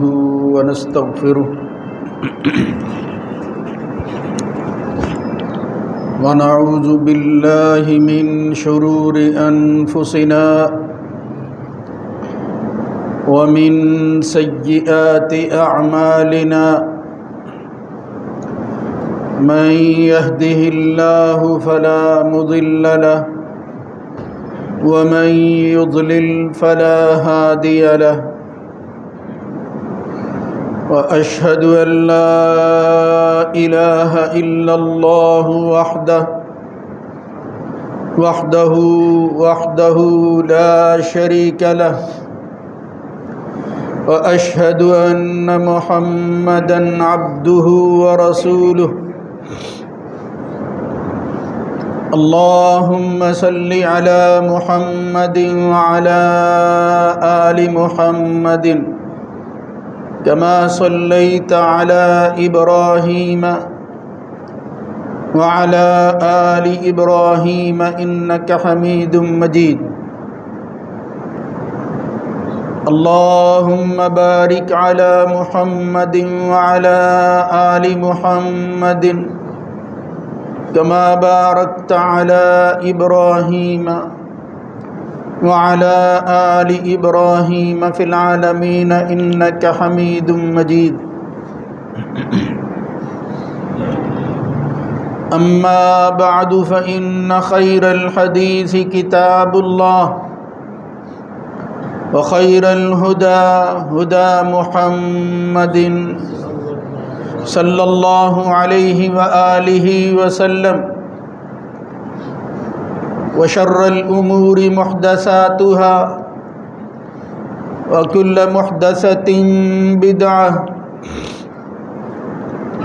ونستغفره ونعوذ بالله من شرور أنفسنا ومن سيئات أعمالنا من يهده الله فلا مضل له ومن يضلل فلا هادي له وأشهد أن لا إله إلا الله وحده لا شريك له وأشهد أن محمدًا عبده ورسوله اللهم صل على محمد وعلى آل محمد كما صليت على إبراهيم وعلى آل إبراهيم إنك حميد مجيد اللهم بارك على محمد وعلى آل محمد كما باركت على إبراهيم وعلى آل إبراهيم في العالمين إنك حميد مجيد أما بعد فإن خير الحديث كتاب الله وخير الهدى هدى محمد صلى الله عليه وآله وسلم وشر الأمور محدثاتها وكل محدثة بدعة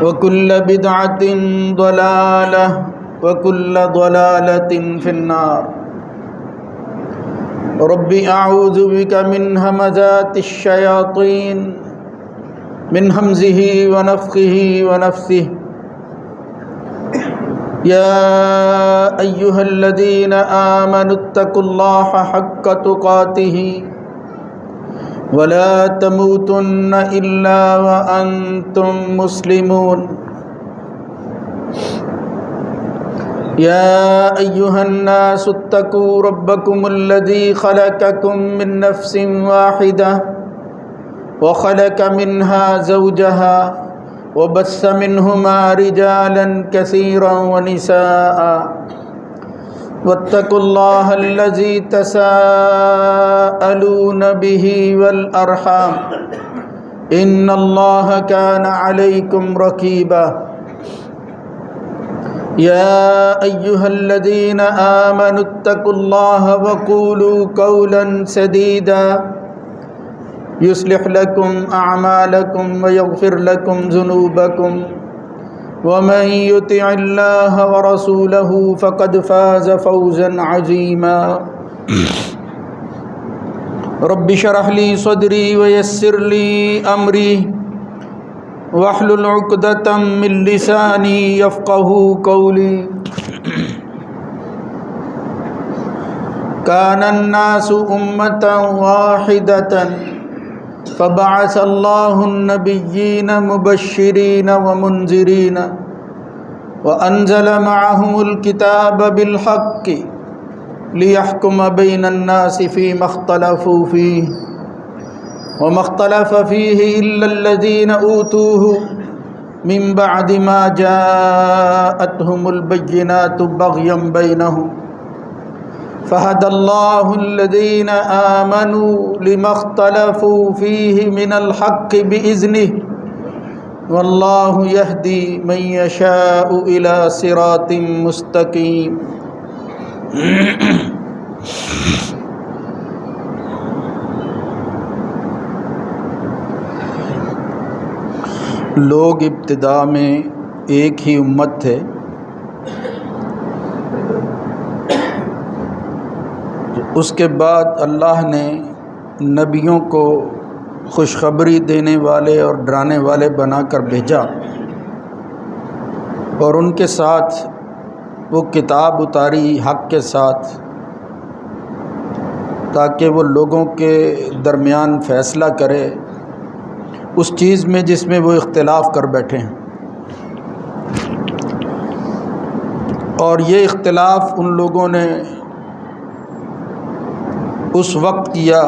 وكل بدعة ضلالة وكل ضلالة في النار رب أعوذ بك من همزات الشياطين من همزه ونفخه ونفثه يا أيها الذين آمنوا اتقوا الله حق تقاته ولا تموتن إلا وأنتم مسلمون يا أيها الناس اتقوا ربكم الذي خلقكم من نفس واحدة وخلق منها زوجها وبث منهما رجالا كثيرا ونساء واتقوا الله الذي تساءلون به والأرحام إن الله كان عليكم رقيبا يا أيها الذين آمنوا اتقوا الله وقولوا قولا سديدا يصلح لكم أعمالكم ويغفر لكم ذنوبكم ومن يطع الله ورسوله فقد فاز فوزا عظيما رب اشرح لي صدري ويسر لي أمري واحلل عقدة من لساني يفقهوا قولي كان الناس أمة واحدة فبعث الله النبيين مبشرين ومنذرين وأنزل معهم الكتاب بالحق ليحكم بين الناس فيما اختلفوا فيه وما اختلف فيه إلا الذين أوتوه من بعد ما جاءتهم البينات بغيا بينهم فهدى الله الذين آمنوا لما اختلفوا فيه من الحق بإذنه والله يهدي من يشاء إلى صراط مستقيم لوگ ابتدا میں ایک ہی امت تھے، اس کے بعد اللہ نے نبیوں کو خوشخبری دینے والے اور ڈرانے والے بنا کر بھیجا، اور ان کے ساتھ وہ کتاب اتاری حق کے ساتھ، تاکہ وہ لوگوں کے درمیان فیصلہ کرے اس چیز میں جس میں وہ اختلاف کر بیٹھے ہیں، اور یہ اختلاف ان لوگوں نے اس وقت کیا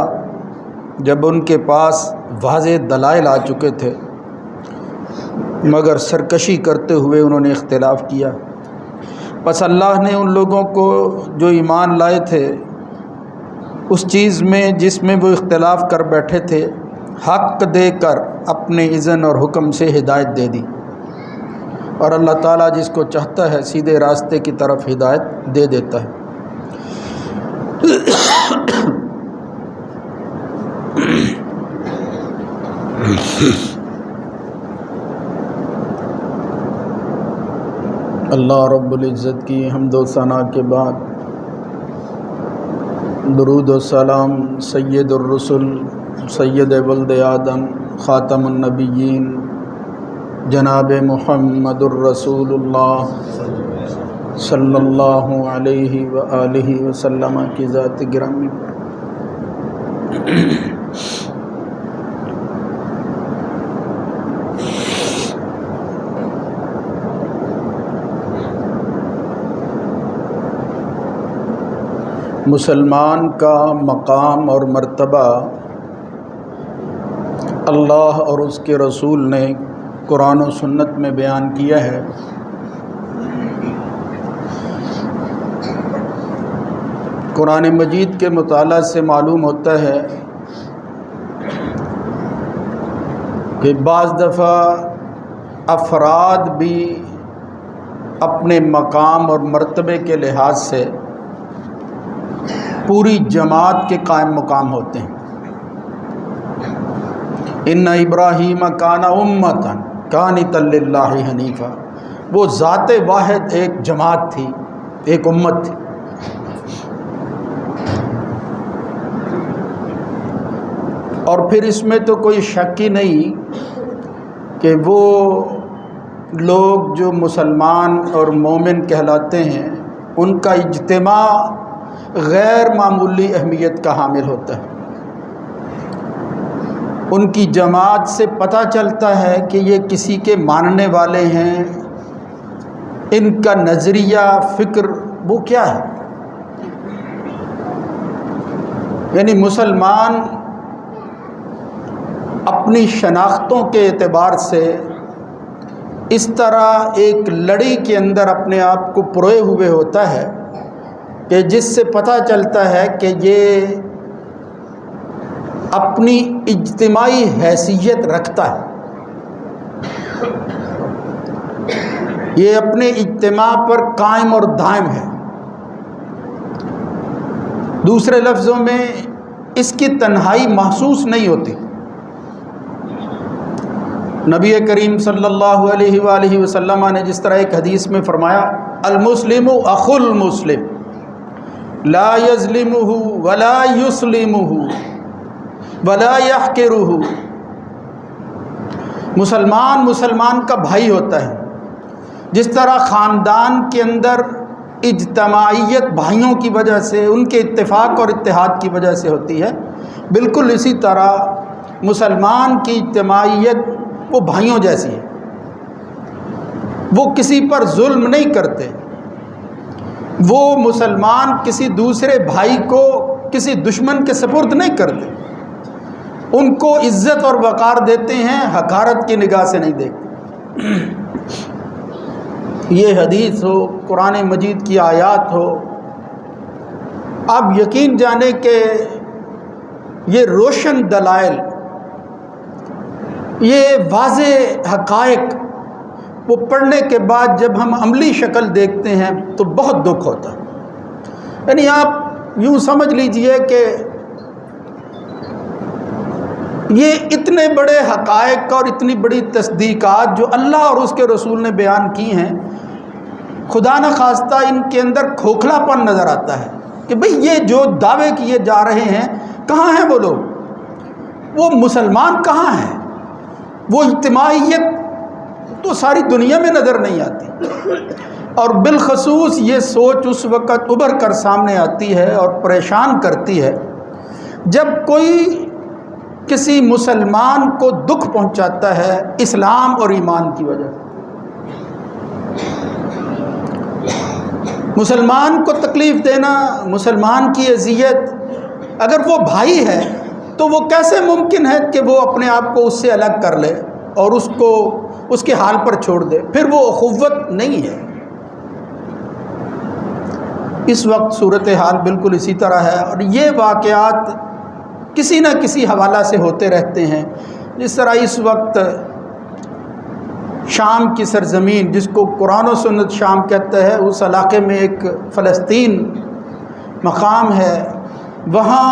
جب ان کے پاس واضح دلائل آ چکے تھے، مگر سرکشی کرتے ہوئے انہوں نے اختلاف کیا۔ پس اللہ نے ان لوگوں کو جو ایمان لائے تھے اس چیز میں جس میں وہ اختلاف کر بیٹھے تھے حق دے کر اپنے اذن اور حکم سے ہدایت دے دی، اور اللہ تعالیٰ جس کو چاہتا ہے سیدھے راستے کی طرف ہدایت دے دیتا ہے۔ اللہ رب العزت کی حمد و ثنا کے بعد درود و سلام سید الرسل سید ولد آدم خاتم النبیین جناب محمد الرسول اللہ صلی اللہ علیہ وآلہ وسلم کی ذات گرامی پر۔ مسلمان کا مقام اور مرتبہ اللہ اور اس کے رسول نے قرآن و سنت میں بیان کیا ہے۔ قرآن مجید کے مطالعہ سے معلوم ہوتا ہے کہ بعض دفعہ افراد بھی اپنے مقام اور مرتبے کے لحاظ سے پوری جماعت کے قائم مقام ہوتے ہیں۔ ان ابراہیم کان امۃ قانتا للہ حنیفا، وہ ذات واحد ایک جماعت تھی، ایک امت تھی۔ اور پھر اس میں تو کوئی شک ہی نہیں کہ وہ لوگ جو مسلمان اور مومن کہلاتے ہیں ان کا اجتماع غیر معمولی اہمیت کا حامل ہوتا ہے۔ ان کی جماعت سے پتہ چلتا ہے کہ یہ کسی کے ماننے والے ہیں، ان کا نظریہ فکر وہ کیا ہے۔ یعنی مسلمان اپنی شناختوں کے اعتبار سے اس طرح ایک لڑی کے اندر اپنے آپ کو پروئے ہوئے ہوتا ہے کہ جس سے پتہ چلتا ہے کہ یہ اپنی اجتماعی حیثیت رکھتا ہے، یہ اپنے اجتماع پر قائم اور دائم ہے۔ دوسرے لفظوں میں اس کی تنہائی محسوس نہیں ہوتی۔ نبی کریم صلی اللہ علیہ وآلہ وسلم نے جس طرح ایک حدیث میں فرمایا، المسلم اخو المسلم لا یظلمہ ولا یسلمہ ولا یحقرہ، مسلمان مسلمان کا بھائی ہوتا ہے۔ جس طرح خاندان کے اندر اجتماعیت بھائیوں کی وجہ سے، ان کے اتفاق اور اتحاد کی وجہ سے ہوتی ہے، بالکل اسی طرح مسلمان کی اجتماعیت وہ بھائیوں جیسی ہے۔ وہ کسی پر ظلم نہیں کرتے، وہ مسلمان کسی دوسرے بھائی کو کسی دشمن کے سپرد نہیں کرتے، ان کو عزت اور وقار دیتے ہیں، حقارت کی نگاہ سے نہیں دیکھتے۔ یہ حدیث ہو، قرآن مجید کی آیات ہو، آپ یقین جانیں کہ یہ روشن دلائل، یہ واضح حقائق وہ پڑھنے کے بعد جب ہم عملی شکل دیکھتے ہیں تو بہت دکھ ہوتا ہے۔ یعنی آپ یوں سمجھ لیجئے کہ یہ اتنے بڑے حقائق اور اتنی بڑی تصدیقات جو اللہ اور اس کے رسول نے بیان کی ہیں، خدا نخواستہ ان کے اندر کھوکھلا پن نظر آتا ہے کہ بھئی یہ جو دعوے کیے جا رہے ہیں کہاں ہیں وہ لوگ، وہ مسلمان کہاں ہیں، وہ اجتماعیت تو ساری دنیا میں نظر نہیں آتی۔ اور بالخصوص یہ سوچ اس وقت ابھر کر سامنے آتی ہے اور پریشان کرتی ہے جب کوئی کسی مسلمان کو دکھ پہنچاتا ہے اسلام اور ایمان کی وجہ سے، مسلمان کو تکلیف دینا، مسلمان کی اذیت، اگر وہ بھائی ہے تو وہ کیسے ممکن ہے کہ وہ اپنے آپ کو اس سے الگ کر لے اور اس کو اس کے حال پر چھوڑ دے؟ پھر وہ اخوت نہیں ہے۔ اس وقت صورتحال بالکل اسی طرح ہے، اور یہ واقعات کسی نہ کسی حوالہ سے ہوتے رہتے ہیں۔ جس طرح اس وقت شام کی سرزمین، جس کو قرآن و سنت شام کہتا ہے، اس علاقے میں ایک فلسطین مقام ہے، وہاں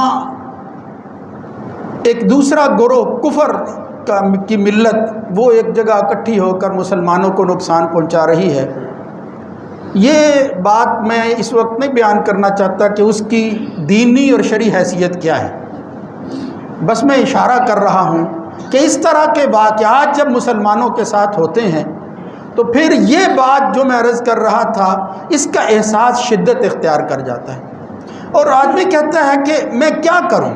ایک دوسرا گروہ کفر کی ملت وہ ایک جگہ اکٹھی ہو کر مسلمانوں کو نقصان پہنچا رہی ہے۔ یہ بات میں اس وقت نہیں بیان کرنا چاہتا کہ اس کی دینی اور شرعی حیثیت کیا ہے، بس میں اشارہ کر رہا ہوں کہ اس طرح کے واقعات جب مسلمانوں کے ساتھ ہوتے ہیں تو پھر یہ بات جو میں عرض کر رہا تھا، اس کا احساس شدت اختیار کر جاتا ہے، اور آدمی کہتا ہے کہ میں کیا کروں۔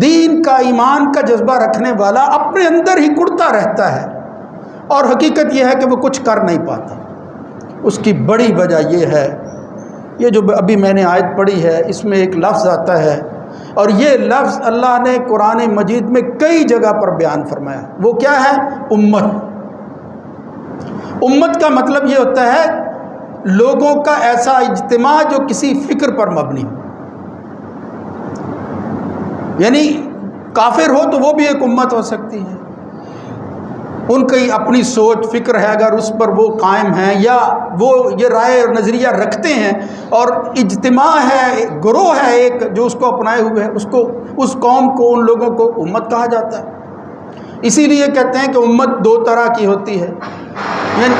دین کا، ایمان کا جذبہ رکھنے والا اپنے اندر ہی کڑتا رہتا ہے، اور حقیقت یہ ہے کہ وہ کچھ کر نہیں پاتا۔ اس کی بڑی وجہ یہ ہے، یہ جو ابھی میں نے آیت پڑھی ہے، اس میں ایک لفظ آتا ہے، اور یہ لفظ اللہ نے قرآن مجید میں کئی جگہ پر بیان فرمایا۔ وہ کیا ہے؟ امت۔ امت کا مطلب یہ ہوتا ہے لوگوں کا ایسا اجتماع جو کسی فکر پر مبنی ہو، یعنی کافر ہو تو وہ بھی ایک امت ہو سکتی ہے، ان کی اپنی سوچ فکر ہے، اگر اس پر وہ قائم ہیں یا وہ یہ رائے اور نظریہ رکھتے ہیں، اور اجتماع ہے، گروہ ہے ایک جو اس کو اپنائے ہوئے ہے، اس قوم کو، ان لوگوں کو امت کہا جاتا ہے۔ اسی لیے کہتے ہیں کہ امت دو طرح کی ہوتی ہے، یعنی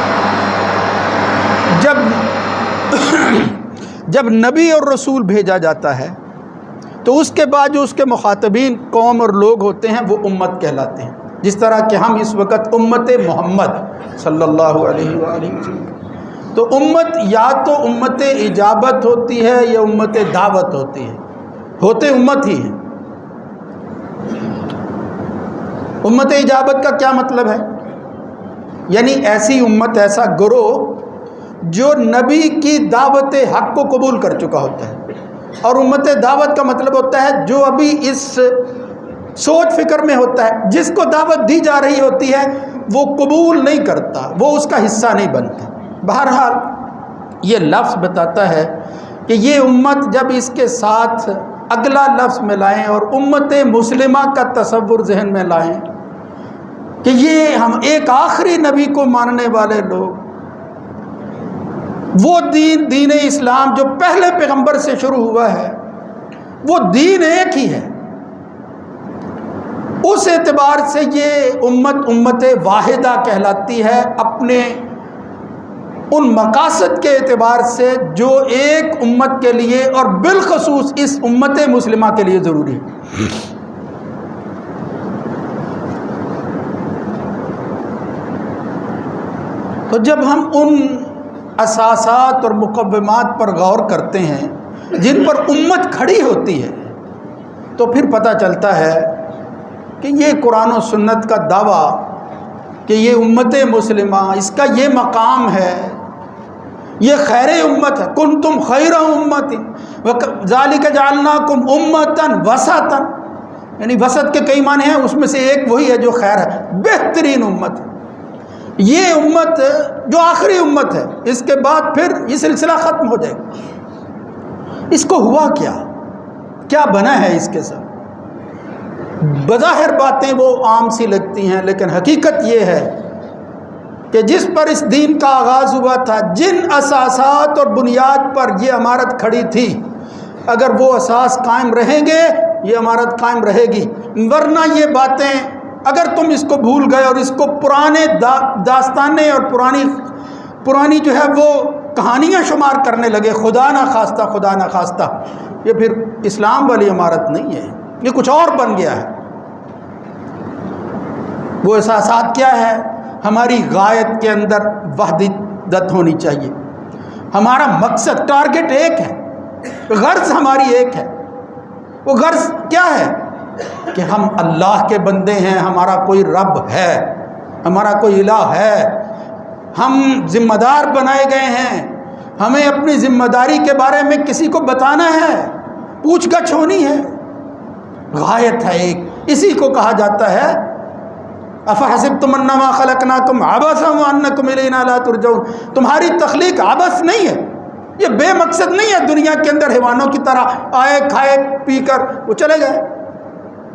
جب نبی اور رسول بھیجا جاتا ہے تو اس کے بعد جو اس کے مخاطبین قوم اور لوگ ہوتے ہیں وہ امت کہلاتے ہیں۔ جس طرح کہ ہم اس وقت امت محمد صلی اللہ علیہ وآلہ وسلم، تو امت یا تو امت اجابت ہوتی ہے یا امت دعوت ہوتی ہے، ہوتے امت ہی ہیں۔ امت اجابت کا کیا مطلب ہے؟ یعنی ایسی امت، ایسا گروہ جو نبی کی دعوت حق کو قبول کر چکا ہوتا ہے، اور امت دعوت کا مطلب ہوتا ہے جو ابھی اس سوچ فکر میں ہوتا ہے، جس کو دعوت دی جا رہی ہوتی ہے وہ قبول نہیں کرتا، وہ اس کا حصہ نہیں بنتا۔ بہرحال یہ لفظ بتاتا ہے کہ یہ امت، جب اس کے ساتھ اگلا لفظ ملائیں اور امت مسلمہ کا تصور ذہن میں لائیں کہ یہ ہم ایک آخری نبی کو ماننے والے لوگ، وہ دین اسلام جو پہلے پیغمبر سے شروع ہوا ہے، وہ دین ایک ہی ہے، اس اعتبار سے یہ امت واحدہ کہلاتی ہے، اپنے ان مقاصد کے اعتبار سے جو ایک امت کے لیے اور بالخصوص اس امت مسلمہ کے لیے ضروری ہے۔ تو جب ہم ان اساسات اور مقومات پر غور کرتے ہیں جن پر امت کھڑی ہوتی ہے، تو پھر پتہ چلتا ہے کہ یہ قرآن و سنت کا دعویٰ کہ یہ امت مسلمہ، اس کا یہ مقام ہے، یہ خیر امت ہے، کنتم خیر امت ذالک جعلناکم امۃ وسطا، یعنی وسط کے کئی معنی ہیں، اس میں سے ایک وہی ہے جو خیر ہے، بہترین امت ہے۔ یہ امت جو آخری امت ہے، اس کے بعد پھر یہ سلسلہ ختم ہو جائے گا۔ اس کو ہوا کیا بنا ہے اس کے ساتھ؟ بظاہر باتیں وہ عام سی لگتی ہیں، لیکن حقیقت یہ ہے کہ جس پر اس دین کا آغاز ہوا تھا، جن اساسات اور بنیاد پر یہ عمارت کھڑی تھی، اگر وہ اساس قائم رہیں گے یہ عمارت قائم رہے گی، ورنہ یہ باتیں اگر تم اس کو بھول گئے اور اس کو پرانے داستانیں اور پرانی جو ہے وہ کہانیاں شمار کرنے لگے، خدا نہ خواستہ، یہ پھر اسلام والی عمارت نہیں ہے، یہ کچھ اور بن گیا ہے۔ وہ احساسات کیا ہے؟ ہماری غایت کے اندر وحدت ہونی چاہیے، ہمارا مقصد، ٹارگٹ ایک ہے، غرض ہماری ایک ہے۔ وہ غرض کیا ہے؟ کہ ہم اللہ کے بندے ہیں، ہمارا کوئی رب ہے، ہمارا کوئی الہ ہے، ہم ذمہ دار بنائے گئے ہیں، ہمیں اپنی ذمہ داری کے بارے میں کسی کو بتانا ہے، پوچھ گچھ ہونی ہے، غایت ہے ایک، اسی کو کہا جاتا ہے افحسبتم انما خلقناکم عبثا وانکم الینا لا ترجعون۔ تمہاری تخلیق عبث نہیں ہے، یہ بے مقصد نہیں ہے، دنیا کے اندر حیوانوں کی طرح آئے کھائے پی کر وہ چلے گئے،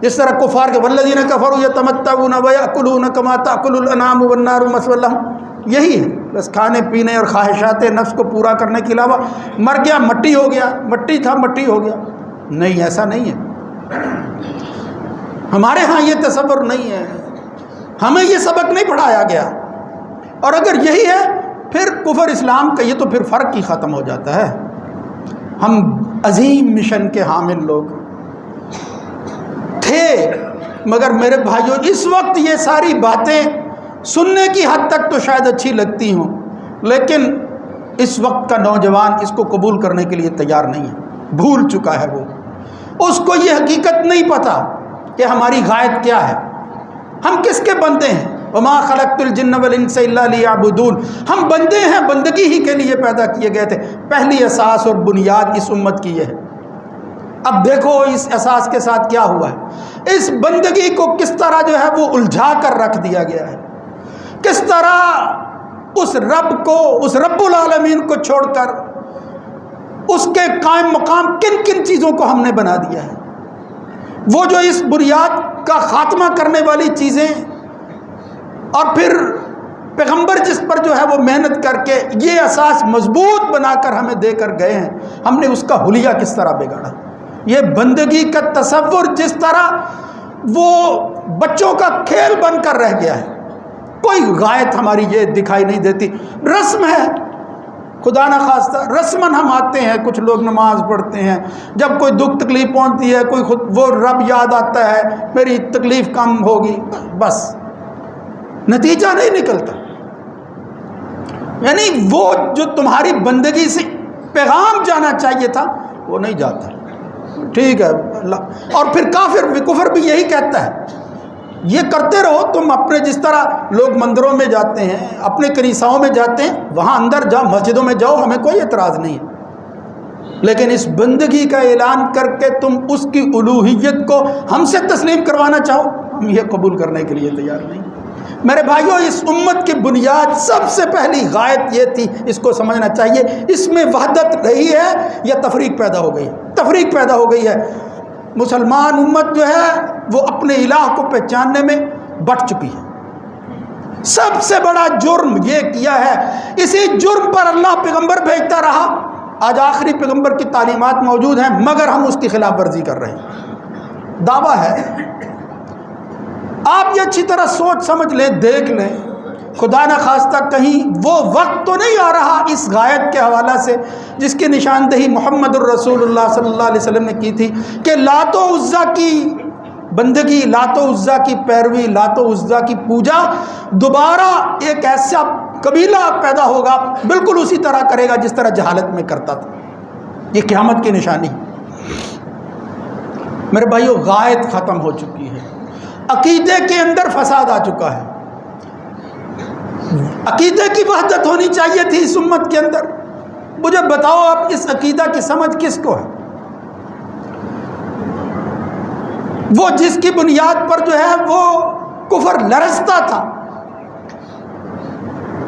جس طرح کفار کے والذین کفروا یتمتعون ویأکلون کما تأکل الانعام والنار مثوی لہم، یہی ہے بس کھانے پینے اور خواہشات نفس کو پورا کرنے کے علاوہ مر گیا مٹی ہو گیا، مٹی تھا مٹی ہو گیا، نہیں ایسا نہیں ہے، ہمارے ہاں یہ تصور نہیں ہے، ہمیں یہ سبق نہیں پڑھایا گیا، اور اگر یہی ہے پھر کفر اسلام کا یہ تو پھر فرق ہی ختم ہو جاتا ہے۔ ہم عظیم مشن کے حامل لوگ تھے، مگر میرے بھائیوں اس وقت یہ ساری باتیں سننے کی حد تک تو شاید اچھی لگتی ہوں، لیکن اس وقت کا نوجوان اس کو قبول کرنے کے لیے تیار نہیں ہے، بھول چکا ہے، وہ اس کو یہ حقیقت نہیں پتہ کہ ہماری غایت کیا ہے، ہم کس کے بندے ہیں، وما خلقت الجن والانس الا لیعبدون، ہم بندے ہیں، بندگی ہی کے لیے پیدا کیے گئے تھے۔ پہلی اساس اور بنیاد اس امت کی یہ ہے۔ اب دیکھو اس اساس کے ساتھ کیا ہوا ہے، اس بندگی کو کس طرح جو ہے وہ الجھا کر رکھ دیا گیا ہے، کس طرح اس رب کو، اس رب العالمین کو چھوڑ کر اس کے قائم مقام کن کن چیزوں کو ہم نے بنا دیا ہے، وہ جو اس بنیاد کا خاتمہ کرنے والی چیزیں، اور پھر پیغمبر جس پر جو ہے وہ محنت کر کے یہ اساس مضبوط بنا کر ہمیں دے کر گئے ہیں، ہم نے اس کا حلیہ کس طرح بگاڑا۔ یہ بندگی کا تصور جس طرح وہ بچوں کا کھیل بن کر رہ گیا ہے، کوئی غایت ہماری یہ دکھائی نہیں دیتی، رسم ہے، خدا نہ خواستہ رسماً ہم آتے ہیں، کچھ لوگ نماز پڑھتے ہیں، جب کوئی دکھ تکلیف پہنچتی ہے کوئی خود وہ رب یاد آتا ہے، میری تکلیف کم ہوگی، بس نتیجہ نہیں نکلتا، یعنی وہ جو تمہاری بندگی سے پیغام جانا چاہیے تھا وہ نہیں جاتا، ٹھیک ہے اللہ۔ اور پھر کفر بھی یہی کہتا ہے، یہ کرتے رہو تم اپنے، جس طرح لوگ مندروں میں جاتے ہیں، اپنے کنیساؤں میں جاتے ہیں، وہاں اندر جاؤ، مسجدوں میں جاؤ، ہمیں کوئی اعتراض نہیں ہے، لیکن اس بندگی کا اعلان کر کے تم اس کی الوہیت کو ہم سے تسلیم کروانا چاہو، ہم یہ قبول کرنے کے لیے تیار نہیں۔ میرے بھائیوں اس امت کی بنیاد سب سے پہلی غایت یہ تھی، اس کو سمجھنا چاہیے، اس میں وحدت رہی ہے یا تفریق پیدا ہو گئی، تفریق پیدا ہو گئی ہے۔ مسلمان امت جو ہے وہ اپنے الہ کو پہچاننے میں بٹ چکی ہے، سب سے بڑا جرم یہ کیا ہے، اسی جرم پر اللہ پیغمبر بھیجتا رہا، آج آخری پیغمبر کی تعلیمات موجود ہیں مگر ہم اس کی خلاف ورزی کر رہے ہیں، دعویٰ ہے۔ آپ یہ اچھی طرح سوچ سمجھ لیں، دیکھ لیں، خدا نہ خواستہ کہیں وہ وقت تو نہیں آ رہا اس غایت کے حوالہ سے جس کی نشاندہی محمد الرسول اللہ صلی اللہ علیہ وسلم نے کی تھی کہ لات و عزا کی بندگی، لات و عزا کی پیروی، لات و عزا کی پوجا دوبارہ ایک ایسا قبیلہ پیدا ہوگا، بالکل اسی طرح کرے گا جس طرح جہالت میں کرتا تھا، یہ قیامت کی نشانی۔ میرے بھائیو غایت ختم ہو چکی ہے، عقیدے کے اندر فساد آ چکا ہے، عقیدے کی وحدت ہونی چاہیے تھی اس امت کے اندر۔ مجھے بتاؤ آپ اس عقیدہ کی سمجھ کس کو ہے؟ وہ جس کی بنیاد پر جو ہے وہ کفر لرزتا تھا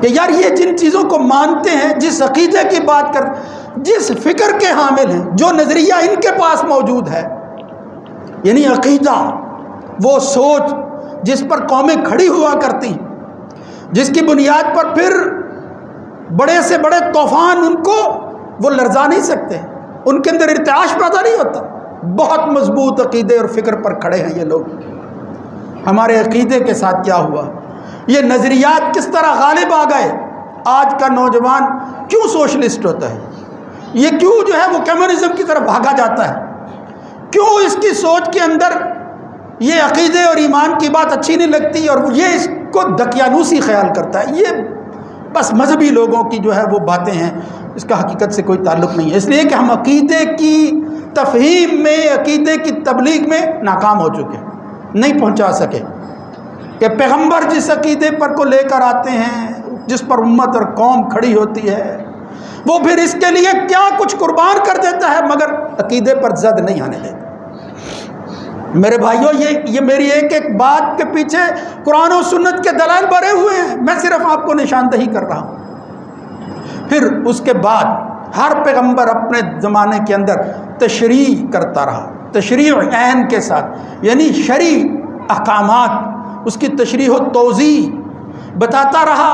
کہ یار یہ جن چیزوں کو مانتے ہیں، جس عقیدے کی بات کر، جس فکر کے حامل ہیں، جو نظریہ ان کے پاس موجود ہے، یعنی عقیدہ، وہ سوچ جس پر قومیں کھڑی ہوا کرتی ہیں، جس کی بنیاد پر پھر بڑے سے بڑے طوفان ان کو وہ لرزا نہیں سکتے، ان کے اندر ارتعاش پیدا نہیں ہوتا، بہت مضبوط عقیدے اور فکر پر کھڑے ہیں یہ لوگ۔ ہمارے عقیدے کے ساتھ کیا ہوا، یہ نظریات کس طرح غالب آ گئے؟ آج کا نوجوان کیوں سوشلسٹ ہوتا ہے، یہ کیوں جو ہے وہ کمیونزم کی طرف بھاگا جاتا ہے، کیوں اس کی سوچ کے اندر یہ عقیدے اور ایمان کی بات اچھی نہیں لگتی اور یہ اس کو دقیانوسی خیال کرتا ہے؟ یہ بس مذہبی لوگوں کی جو ہے وہ باتیں ہیں، اس کا حقیقت سے کوئی تعلق نہیں ہے، اس لیے کہ ہم عقیدے کی تفہیم میں، عقیدے کی تبلیغ میں ناکام ہو چکے، نہیں پہنچا سکے کہ پیغمبر جس عقیدے پر کو لے کر آتے ہیں، جس پر امت اور قوم کھڑی ہوتی ہے، وہ پھر اس کے لیے کیا کچھ قربان کر دیتا ہے، مگر عقیدے پر زد نہیں آنے دیتا۔ میرے بھائیوں، یہ میری ایک ایک بات کے پیچھے قرآن و سنت کے دلائل بھرے ہوئے ہیں، میں صرف آپ کو نشاندہی کر رہا ہوں۔ پھر اس کے بعد ہر پیغمبر اپنے زمانے کے اندر تشریح کرتا رہا، تشریح عین کے ساتھ، یعنی شرعی احکامات، اس کی تشریح و توضیح بتاتا رہا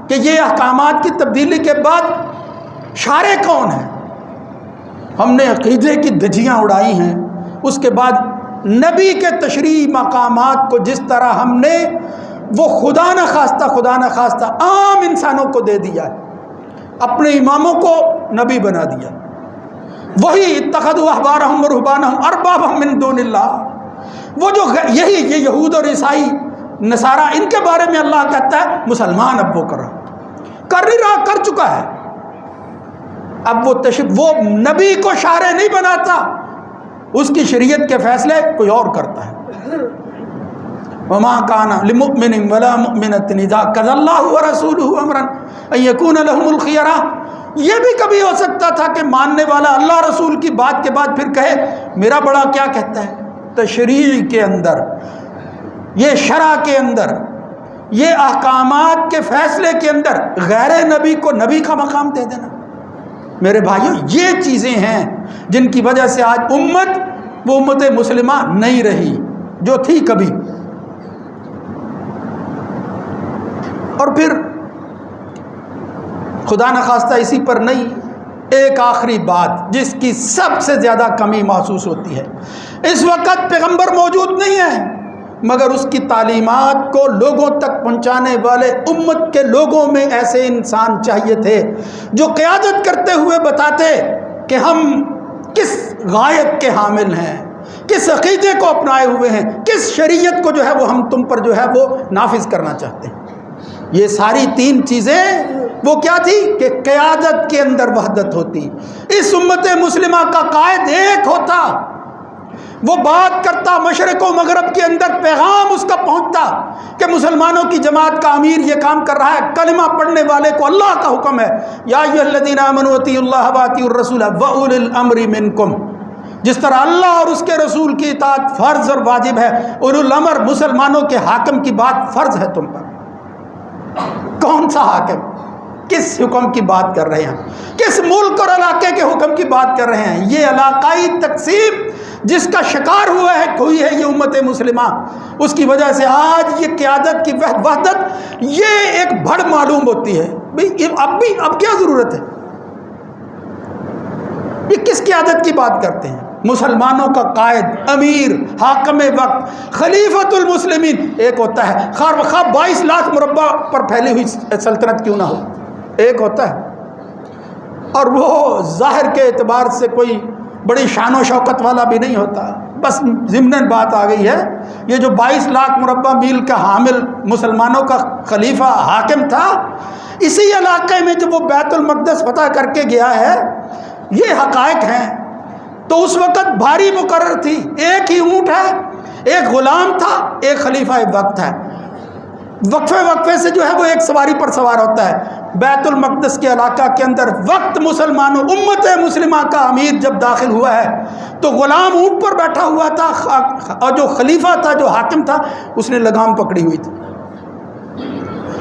کہ یہ احکامات کی تبدیلی کے بعد شارع کون ہے۔ ہم نے عقیدے کی دھجیاں اڑائی ہیں، اس کے بعد نبی کے تشریح مقامات کو جس طرح ہم نے وہ خدا نخواستہ عام انسانوں کو دے دیا، اپنے اماموں کو نبی بنا دیا۔ وہی اتخذوا احبارهم ورهبانهم اربابا من دون اللہ، وہ جو یہ یہود اور عیسائی نصارہ، ان کے بارے میں اللہ کہتا ہے مسلمان اب وہ کر نہیں رہا، کر چکا ہے۔ اب وہ نبی کو شارع نہیں بناتا، اس کی شریعت کے فیصلے کوئی اور کرتا ہے۔ وما كان لمؤمن ولا مؤمنة اذا قضى الله ورسوله امرا ان يكون لهم الخيرة، یہ بھی کبھی ہو سکتا تھا کہ ماننے والا اللہ رسول کی بات کے بعد پھر کہے میرا بڑا کیا کہتا ہے۔ تشریع کے اندر، یہ شرع کے اندر، یہ احکامات کے فیصلے کے اندر غیر نبی کو نبی کا مقام دے دینا، میرے بھائیوں یہ چیزیں ہیں جن کی وجہ سے آج امت وہ امت مسلمہ نہیں رہی جو تھی کبھی۔ اور پھر خدا نخواستہ اسی پر نہیں، ایک آخری بات جس کی سب سے زیادہ کمی محسوس ہوتی ہے، اس وقت پیغمبر موجود نہیں ہے، مگر اس کی تعلیمات کو لوگوں تک پہنچانے والے امت کے لوگوں میں ایسے انسان چاہیے تھے جو قیادت کرتے ہوئے بتاتے کہ ہم کس غایت کے حامل ہیں، کس عقیدے کو اپنائے ہوئے ہیں، کس شریعت کو جو ہے وہ ہم تم پر جو ہے وہ نافذ کرنا چاہتے ہیں۔ یہ ساری تین چیزیں وہ کیا تھی کہ قیادت کے اندر وحدت ہوتی، اس امت مسلمہ کا قائد ایک ہوتا، وہ بات کرتا، مشرق و مغرب کے اندر پیغام اس کا پہنچتا کہ مسلمانوں کی جماعت کا امیر یہ کام کر رہا ہے، کلمہ پڑھنے والے کو اللہ کا حکم ہے، یا ایھا الذین آمنوا اطیعوا اللہ واطیعوا الرسول واولی الامر منکم، جس طرح اللہ اور اس کے رسول کی اطاعت فرض اور واجب ہے، اولو الامر مسلمانوں کے حاکم کی بات فرض ہے تم پر۔ کون سا حاکم؟ کس حکم کی بات کر رہے ہیں؟ کس ملک اور علاقے کے حکم کی بات کر رہے ہیں؟ یہ علاقائی تقسیم جس کا شکار ہوئی ہے یہ امت مسلمہ، اس کی وجہ سے آج یہ قیادت کی وحدت یہ ایک بڑ معلوم ہوتی ہے۔ اب کیا ضرورت ہے؟ یہ کس قیادت کی بات کرتے ہیں؟ مسلمانوں کا قائد، امیر، حاکم وقت، خلیفۃ المسلمین ایک ہوتا ہے، خواہ 22 لاکھ مربع پر پھیلی ہوئی سلطنت کیوں نہ ہو، ایک ہوتا ہے، اور وہ ظاہر کے اعتبار سے کوئی بڑی شان و شوکت والا بھی نہیں ہوتا، بس ضمناً بات آ گئی ہے، یہ جو 22 لاکھ مربع میل کا حامل مسلمانوں کا خلیفہ حاکم تھا، اسی علاقے میں جب وہ بیت المقدس فتح کر کے گیا ہے، یہ حقائق ہیں۔ تو اس وقت بھاری مقرر تھی، ایک ہی اونٹ ہے، ایک غلام تھا، ایک خلیفہ وقت ہے، وقفے سے جو ہے وہ ایک سواری پر سوار ہوتا ہے۔ بیت المقدس کے علاقہ کے اندر وقت مسلمانوں امت مسلمہ کا امیر جب داخل ہوا ہے تو غلام اونٹ پر بیٹھا ہوا تھا، اور جو خلیفہ تھا، جو حاکم تھا، اس نے لگام پکڑی ہوئی تھی۔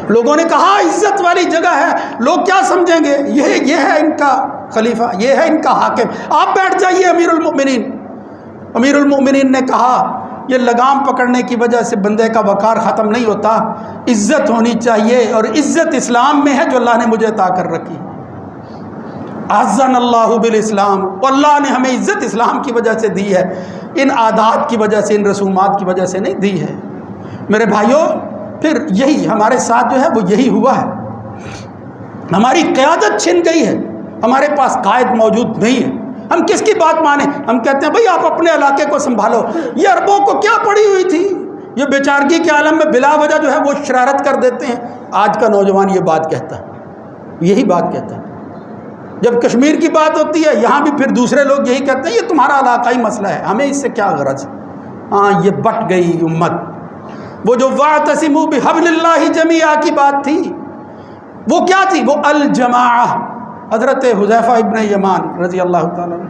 لوگوں نے کہا عزت والی جگہ ہے، لوگ کیا سمجھیں گے، یہ ہے ان کا خلیفہ، یہ ہے ان کا حاکم، آپ بیٹھ جائیے امیر المؤمنین۔ امیر المؤمنین نے کہا یہ لگام پکڑنے کی وجہ سے بندے کا وقار ختم نہیں ہوتا، عزت ہونی چاہیے، اور عزت اسلام میں ہے جو اللہ نے مجھے عطا کر رکھی۔ اعزنا اللہ بالاسلام، اللہ نے ہمیں عزت اسلام کی وجہ سے دی ہے، ان عادات کی وجہ سے، ان رسومات کی وجہ سے نہیں دی ہے۔ میرے بھائیوں، پھر یہی ہمارے ساتھ جو ہے وہ یہی ہوا ہے، ہماری قیادت چھن گئی ہے، ہمارے پاس قائد موجود نہیں ہے، ہم کس کی بات مانیں؟ ہم کہتے ہیں بھئی آپ اپنے علاقے کو سنبھالو، یہ عربوں کو کیا پڑی ہوئی تھی، یہ بیچارگی کے عالم میں بلا وجہ جو ہے وہ شرارت کر دیتے ہیں۔ آج کا نوجوان یہ بات کہتا ہے، یہی بات کہتا ہے، جب کشمیر کی بات ہوتی ہے یہاں بھی پھر دوسرے لوگ یہی کہتے ہیں یہ تمہارا علاقائی مسئلہ ہے، ہمیں اس سے کیا غرض ہے۔ ہاں یہ بٹ گئی امت۔ وہ جو واعتصموا بحبل اللہ جمیعا کی بات تھی وہ کیا تھی؟ وہ الجماعہ۔ حضرت حذیفہ ابن یمان رضی اللہ تعالیٰ عنہ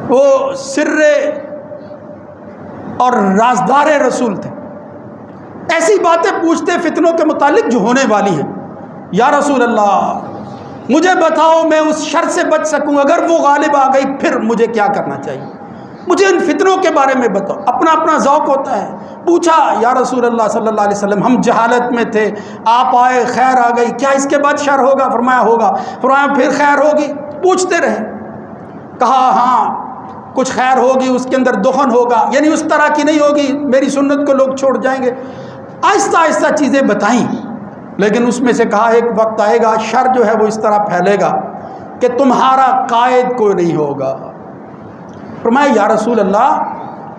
وہ سر اور رازدار رسول تھے، ایسی باتیں پوچھتے فتنوں کے متعلق جو ہونے والی ہیں۔ یا رسول اللہ مجھے بتاؤ میں اس شر سے بچ سکوں، اگر وہ غالب آ گئی پھر مجھے کیا کرنا چاہیے، مجھے ان فتنوں کے بارے میں بتاؤ۔ اپنا اپنا ذوق ہوتا ہے۔ پوچھا یا رسول اللہ صلی اللہ علیہ وسلم ہم جہالت میں تھے، آپ آئے خیر آ گئی، کیا اس کے بعد شر ہوگا؟ فرمایا ہوگا۔ فرمایا پھر خیر ہوگی؟ پوچھتے رہے۔ کہا ہاں کچھ خیر ہوگی، اس کے اندر دخن ہوگا، یعنی اس طرح کی نہیں ہوگی میری سنت کو لوگ چھوڑ جائیں گے۔ آہستہ آہستہ چیزیں بتائیں، لیکن اس میں سے کہا ایک وقت آئے گا شر جو ہے وہ اس طرح پھیلے گا کہ تمہارا قائد کوئی نہیں ہوگا۔ فرمایا یا رسول اللہ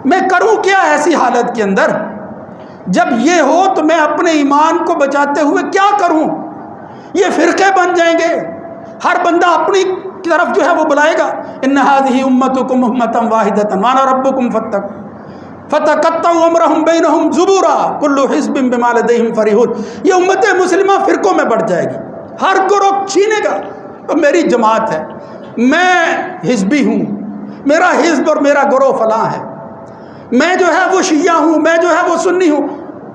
میں کروں کیا ایسی حالت کے اندر؟ جب یہ ہو تو میں اپنے ایمان کو بچاتے ہوئے کیا کروں؟ یہ فرقے بن جائیں گے، ہر بندہ اپنی طرف جو ہے وہ بلائے گا۔ ان هذه امتکم امۃ واحدۃ وانا ربکم فتقطعوا امرهم بینہم زبورا کل حزب بما لدیہم فرحون۔ یہ امت مسلمہ فرقوں میں بڑھ جائے گی، ہر گروہ چھینے گا تو میری جماعت ہے، میں حزبی ہوں، میرا حزب اور میرا گروہ فلاں ہے، میں جو ہے وہ شیعہ ہوں، میں جو ہے وہ سنی ہوں،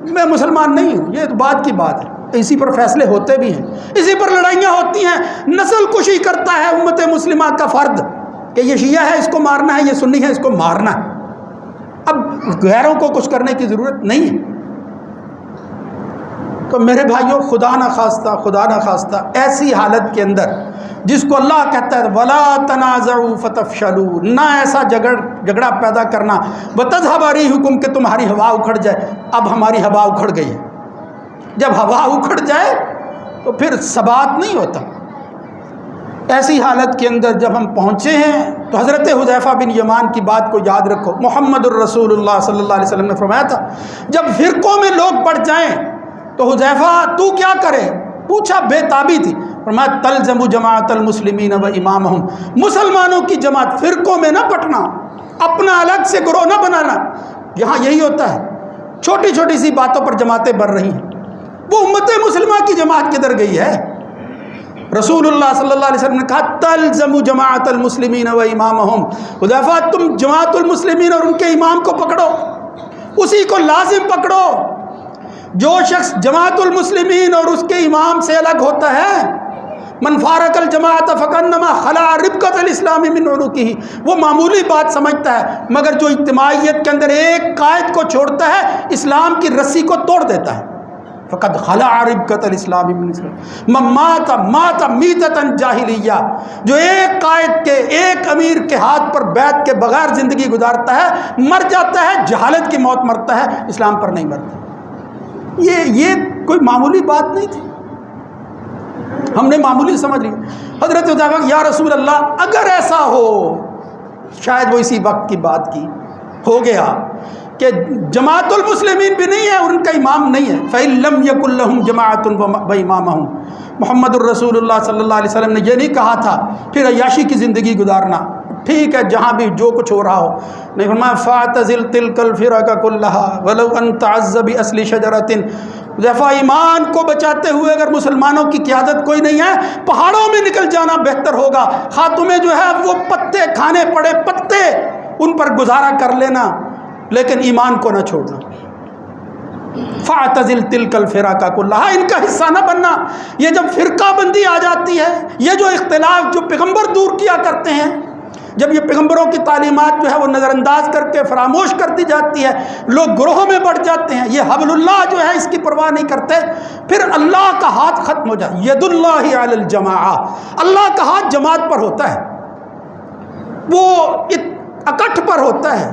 میں مسلمان نہیں ہوں۔ یہ تو بات کی بات ہے، اسی پر فیصلے ہوتے بھی ہیں، اسی پر لڑائیاں ہوتی ہیں۔ نسل کشی کرتا ہے امت مسلمہ کا فرد کہ یہ شیعہ ہے اس کو مارنا ہے، یہ سنی ہے اس کو مارنا ہے۔ اب غیروں کو کچھ کرنے کی ضرورت نہیں ہے۔ تو میرے بھائیوں خدا نہ خواستہ ایسی حالت کے اندر جس کو اللہ کہتا ہے ولا تنازعوا فتفشلوا، نہ ایسا جھگڑا پیدا کرنا وتذهب ريحكم کہ تمہاری ہوا اکھڑ جائے۔ اب ہماری ہوا اکھڑ گئی ہے، جب ہوا اکھڑ جائے تو پھر ثبات نہیں ہوتا۔ ایسی حالت کے اندر جب ہم پہنچے ہیں تو حضرت حذیفہ بن یمان کی بات کو یاد رکھو۔ محمد الرسول اللہ صلی اللہ علیہ وسلم نے فرمایا تھا جب فرقوں میں لوگ بڑھ جائیں تو حذیفہ تو کیا کرے؟ پوچھا، بے تابی تھی۔ فرمایا تلزم جماعت المسلمین و امامہم، مسلمانوں کی جماعت، فرقوں میں نہ بٹنا، اپنا الگ سے گروہ نہ بنانا۔ یہاں یہی ہوتا ہے، چھوٹی چھوٹی سی باتوں پر جماعتیں بن رہی ہیں۔ وہ امت مسلمہ کی جماعت کدھر گئی ہے؟ رسول اللہ صلی اللہ علیہ وسلم نے کہا تلزم جماعت المسلمین و امامہم، حذیفہ تم جماعت المسلمین اور ان کے امام کو پکڑو، اسی کو لازم پکڑو۔ جو شخص جماعت المسلمین اور اس کے امام سے الگ ہوتا ہے، من فارق الجماعت فکانما خلع ربقۃ الاسلام من عنقہ، وہ معمولی بات سمجھتا ہے، مگر جو اجتماعیت کے اندر ایک قائد کو چھوڑتا ہے اسلام کی رسی کو توڑ دیتا ہے۔ فقد خلع ربقۃ الاسلام من من مات میتۃ جاہلیہ، جو ایک قائد کے، ایک امیر کے ہاتھ پر بیعت کے بغیر زندگی گزارتا ہے مر جاتا ہے، جہالت کی موت مرتا ہے، اسلام پر نہیں مرتا۔ یہ کوئی معمولی بات نہیں تھی، ہم نے معمولی سمجھ لی۔ حضرت حذیفہ یا رسول اللہ اگر ایسا ہو، شاید وہ اسی وقت کی بات کی ہو گیا کہ جماعت المسلمین بھی نہیں ہے اور ان کا امام نہیں ہے، فَإِن لَمْ يَكُنْ لَهُمْ جَمَاعَةٌ وَإِمَامَهُمْ۔ محمد الرسول اللہ صلی اللہ علیہ وسلم نے یہ نہیں کہا تھا پھر عیاشی کی زندگی گزارنا، ٹھیک ہے جہاں بھی جو کچھ ہو رہا ہو، نہیں فرمایا فَاعْتَزِلْ تِلْكَ الْفِرَقَ كُلَّهَا وَلَوْ أَنْ تَعَزَّ بِأَصْلِ شَجَرَةٍ۔ حذیفہ ایمان کو بچاتے ہوئے اگر مسلمانوں کی قیادت کوئی نہیں ہے، پہاڑوں میں نکل جانا بہتر ہوگا، خاتمے جو ہے وہ پتے کھانے پڑے، پتے ان پر گزارا کر لینا، لیکن ایمان کو نہ چھوڑنا۔ فَاعْتَزِلْ تِلْكَ الْفِرَقَ كُلَّهَا، ان کا حصہ نہ بننا۔ یہ جب فرقہ بندی آ جاتی ہے، یہ جو اختلاف جو پیغمبر دور کیا کرتے ہیں، جب یہ پیغمبروں کی تعلیمات جو ہے وہ نظر انداز کر کے فراموش کر دی جاتی ہے، لوگ گروہوں میں بڑھ جاتے ہیں، یہ حبل اللہ جو ہے اس کی پرواہ نہیں کرتے، پھر اللہ کا ہاتھ ختم ہو جائے۔ ید اللہ علی الجماعہ، اللہ کا ہاتھ جماعت پر ہوتا ہے، وہ اکٹھ پر ہوتا ہے،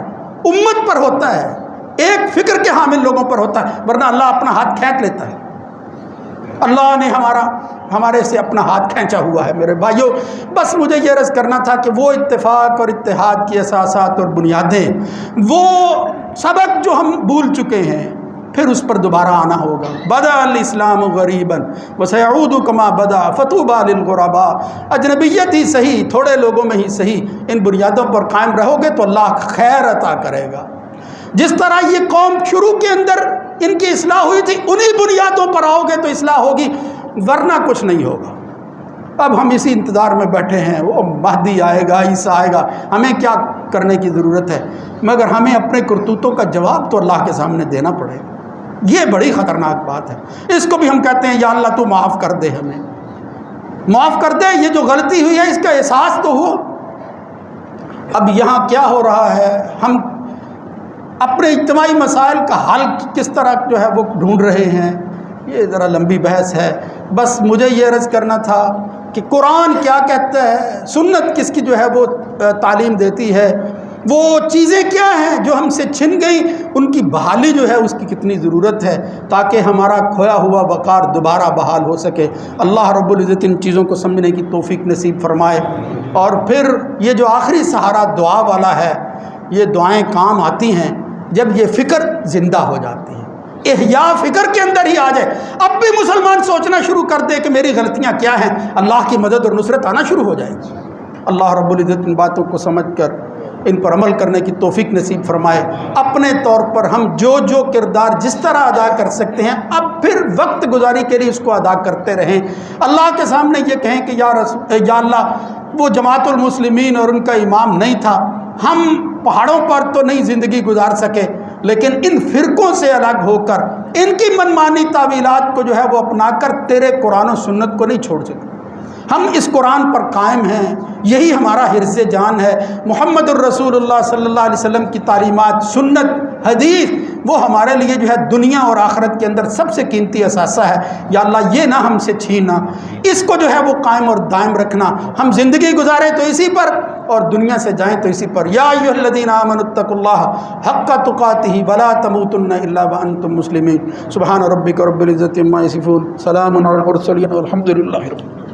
امت پر ہوتا ہے، ایک فکر کے حامل لوگوں پر ہوتا ہے، ورنہ اللہ اپنا ہاتھ کھینچ لیتا ہے۔ اللہ نے ہمارے سے اپنا ہاتھ کھینچا ہوا ہے۔ میرے بھائیوں بس مجھے یہ عرض کرنا تھا کہ وہ اتفاق اور اتحاد کی اساسات اور بنیادیں، وہ سبق جو ہم بھول چکے ہیں، پھر اس پر دوبارہ آنا ہوگا۔ بدا الاسلام غریبا وسيعود كما بدا فطوبى للغرباء۔ اجنبیت ہی صحیح، تھوڑے لوگوں میں ہی صحیح، ان بنیادوں پر قائم رہو گے تو اللہ خیر عطا کرے گا۔ جس طرح یہ قوم شروع کے اندر ان کی اصلاح ہوئی تھی، انہی بنیادوں پر آؤ گے تو اصلاح ہوگی، ورنہ کچھ نہیں ہوگا۔ اب ہم اسی انتظار میں بیٹھے ہیں، وہ مہدی آئے گا، عیسیٰ آئے گا، ہمیں کیا کرنے کی ضرورت ہے؟ مگر ہمیں اپنے کرتوتوں کا جواب تو اللہ کے سامنے دینا پڑے گا۔ یہ بڑی خطرناک بات ہے۔ اس کو بھی ہم کہتے ہیں یا اللہ تو معاف کر دے، ہمیں معاف کر دے، یہ جو غلطی ہوئی ہے اس کا احساس تو ہو۔ اب یہاں کیا ہو رہا ہے، ہم اپنے اجتماعی مسائل کا حل کس طرح جو ہے وہ ڈھونڈ رہے ہیں، یہ ذرا لمبی بحث ہے۔ بس مجھے یہ عرض کرنا تھا کہ قرآن کیا کہتا ہے، سنت کس کی جو ہے وہ تعلیم دیتی ہے، وہ چیزیں کیا ہیں جو ہم سے چھن گئیں، ان کی بحالی جو ہے اس کی کتنی ضرورت ہے، تاکہ ہمارا کھویا ہوا وقار دوبارہ بحال ہو سکے۔ اللہ رب العزت ان چیزوں کو سمجھنے کی توفیق نصیب فرمائے۔ اور پھر یہ جو آخری سہارا دعا والا ہے، یہ دعائیں کام آتی ہیں جب یہ فکر زندہ ہو جاتی ہے، احیاء فکر کے اندر ہی آ جائے۔ اب بھی مسلمان سوچنا شروع کر دے کہ میری غلطیاں کیا ہیں، اللہ کی مدد اور نصرت آنا شروع ہو جائے گی۔ اللہ رب العزت ان باتوں کو سمجھ کر ان پر عمل کرنے کی توفیق نصیب فرمائے۔ اپنے طور پر ہم جو جو کردار جس طرح ادا کر سکتے ہیں، اب پھر وقت گزاری کے لیے اس کو ادا کرتے رہیں۔ اللہ کے سامنے یہ کہیں کہ یا اللہ، وہ جماعت المسلمین اور ان کا امام نہیں تھا، ہم پہاڑوں پر تو نہیں زندگی گزار سکے، لیکن ان فرقوں سے الگ ہو کر ان کی منمانی تعویلات کو جو ہے وہ اپنا کر تیرے قرآن و سنت کو نہیں چھوڑ سکتے۔ ہم اس قرآن پر قائم ہیں، یہی ہمارا حرص جان ہے۔ محمد الرسول اللہ صلی اللہ علیہ وسلم کی تعلیمات، سنت، حدیث، وہ ہمارے لیے جو ہے دنیا اور آخرت کے اندر سب سے قیمتی اثاثہ ہے۔ یا اللہ یہ نہ ہم سے چھینا، اس کو جو ہے وہ قائم اور دائم رکھنا۔ ہم زندگی گزاریں تو اسی پر اور دنیا سے جائیں تو اسی پر۔ یا ایھا الذین آمنوا اتقوا اللہ حق تقاتہ ولا تموتن الا وانتم مسلمون۔ سبحان ربک رب العزۃ عما یصفون، سلام علی المرسلین والحمد للہ رب العالمین۔